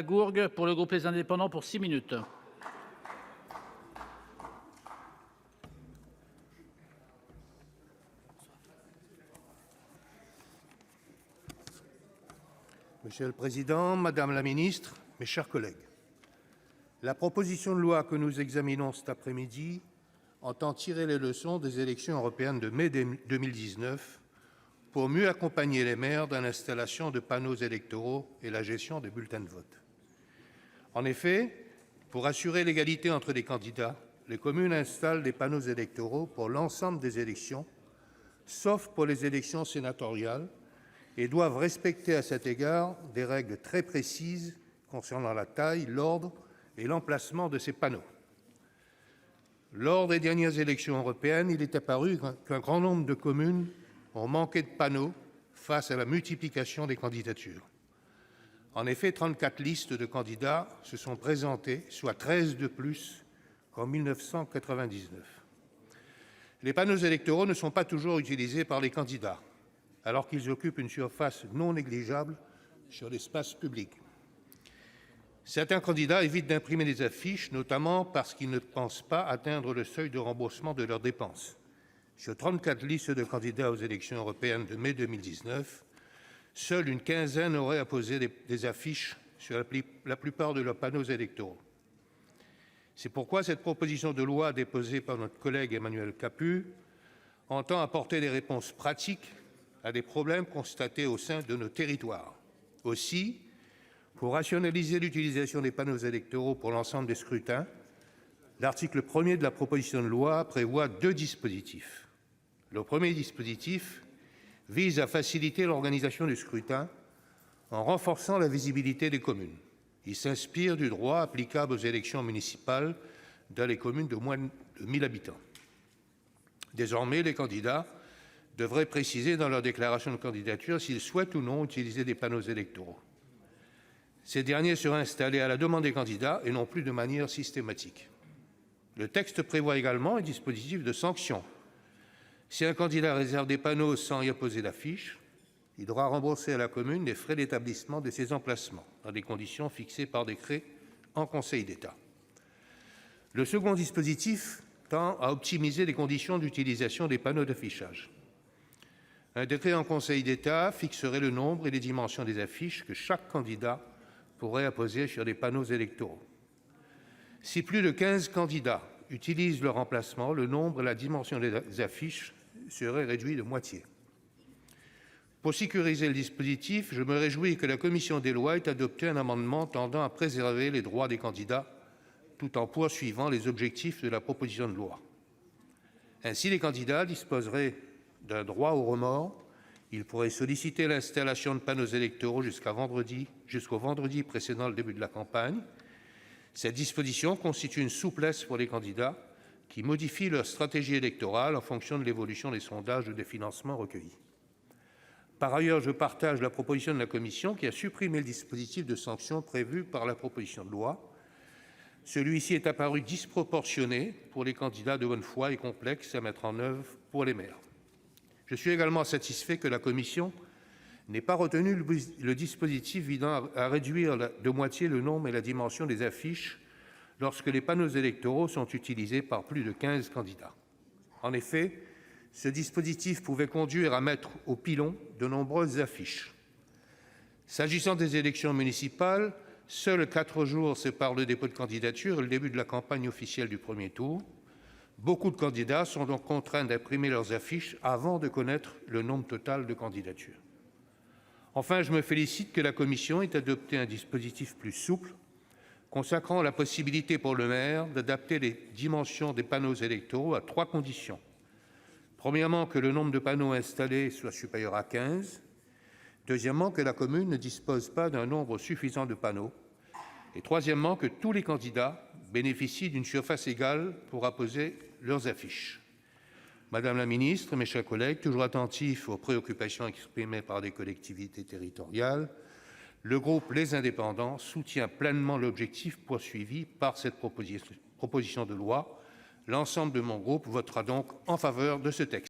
Gourgue pour le groupe Les Indépendants pour 6 minutes. Monsieur le Président, Madame la Ministre, mes chers collègues, la proposition de loi que nous examinons cet après-midi entend tirer les leçons des élections européennes de mai 2019 pour mieux accompagner les maires dans l'installation de panneaux électoraux et la gestion des bulletins de vote. En effet, pour assurer l'égalité entre les candidats, les communes installent des panneaux électoraux pour l'ensemble des élections, sauf pour les élections sénatoriales, et doivent respecter à cet égard des règles très précises concernant la taille, l'ordre et l'emplacement de ces panneaux. Lors des dernières élections européennes, il est apparu qu'un grand nombre de communes ont manqué de panneaux face à la multiplication des candidatures. En effet, 34 listes de candidats se sont présentées, soit 13 de plus qu'en 1999. Les panneaux électoraux ne sont pas toujours utilisés par les candidats, alors qu'ils occupent une surface non négligeable sur l'espace public. Certains candidats évitent d'imprimer des affiches, notamment parce qu'ils ne pensent pas atteindre le seuil de remboursement de leurs dépenses. Sur 34 listes de candidats aux élections européennes de mai 2019, seule une quinzaine aurait apposé des affiches sur la plupart de leurs panneaux électoraux. C'est pourquoi cette proposition de loi déposée par notre collègue Emmanuel Capus entend apporter des réponses pratiques à des problèmes constatés au sein de nos territoires. Aussi, pour rationaliser l'utilisation des panneaux électoraux pour l'ensemble des scrutins, l'article 1er de la proposition de loi prévoit 2 dispositifs. Le premier dispositif vise à faciliter l'organisation du scrutin en renforçant la visibilité des communes. Il s'inspire du droit applicable aux élections municipales dans les communes de moins de 1 000 habitants. Désormais, les candidats devraient préciser dans leur déclaration de candidature s'ils souhaitent ou non utiliser des panneaux électoraux. Ces derniers seraient installés à la demande des candidats et non plus de manière systématique. Le texte prévoit également un dispositif de sanction. Si un candidat réserve des panneaux sans y apposer d'affiche, il devra rembourser à la commune les frais d'établissement de ces emplacements, dans des conditions fixées par décret en Conseil d'État. Le second dispositif tend à optimiser les conditions d'utilisation des panneaux d'affichage. Un décret en Conseil d'État fixerait le nombre et les dimensions des affiches que chaque candidat pourrait apposer sur les panneaux électoraux. Si plus de 15 candidats utilisent leur emplacement, le nombre et la dimension des affiches seraient réduits de moitié. Pour sécuriser le dispositif, je me réjouis que la commission des lois ait adopté un amendement tendant à préserver les droits des candidats tout en poursuivant les objectifs de la proposition de loi. Ainsi, les candidats disposeraient d'un droit au remords. Ils pourraient solliciter l'installation de panneaux électoraux jusqu'au vendredi précédant le début de la campagne. Cette disposition constitue une souplesse pour les candidats qui modifient leur stratégie électorale en fonction de l'évolution des sondages ou des financements recueillis. Par ailleurs, je partage la proposition de la commission qui a supprimé le dispositif de sanction prévu par la proposition de loi. Celui-ci est apparu disproportionné pour les candidats de bonne foi et complexe à mettre en œuvre pour les maires. Je suis également satisfait que la commission n'ait pas retenu le dispositif visant à réduire de moitié le nombre et la dimension des affiches lorsque les panneaux électoraux sont utilisés par plus de 15 candidats. En effet, ce dispositif pouvait conduire à mettre au pilon de nombreuses affiches. S'agissant des élections municipales, seuls 4 jours séparent le dépôt de candidature et le début de la campagne officielle du premier tour. Beaucoup de candidats sont donc contraints d'imprimer leurs affiches avant de connaître le nombre total de candidatures. Enfin, je me félicite que la commission ait adopté un dispositif plus souple, consacrant la possibilité pour le maire d'adapter les dimensions des panneaux électoraux à 3 conditions. Premièrement, que le nombre de panneaux installés soit supérieur à 15. Deuxièmement, que la commune ne dispose pas d'un nombre suffisant de panneaux. Et troisièmement, que tous les candidats bénéficient d'une surface égale pour apposer leurs affiches. Madame la ministre, mes chers collègues, toujours attentifs aux préoccupations exprimées par les collectivités territoriales, le groupe Les Indépendants soutient pleinement l'objectif poursuivi par cette proposition de loi. L'ensemble de mon groupe votera donc en faveur de ce texte.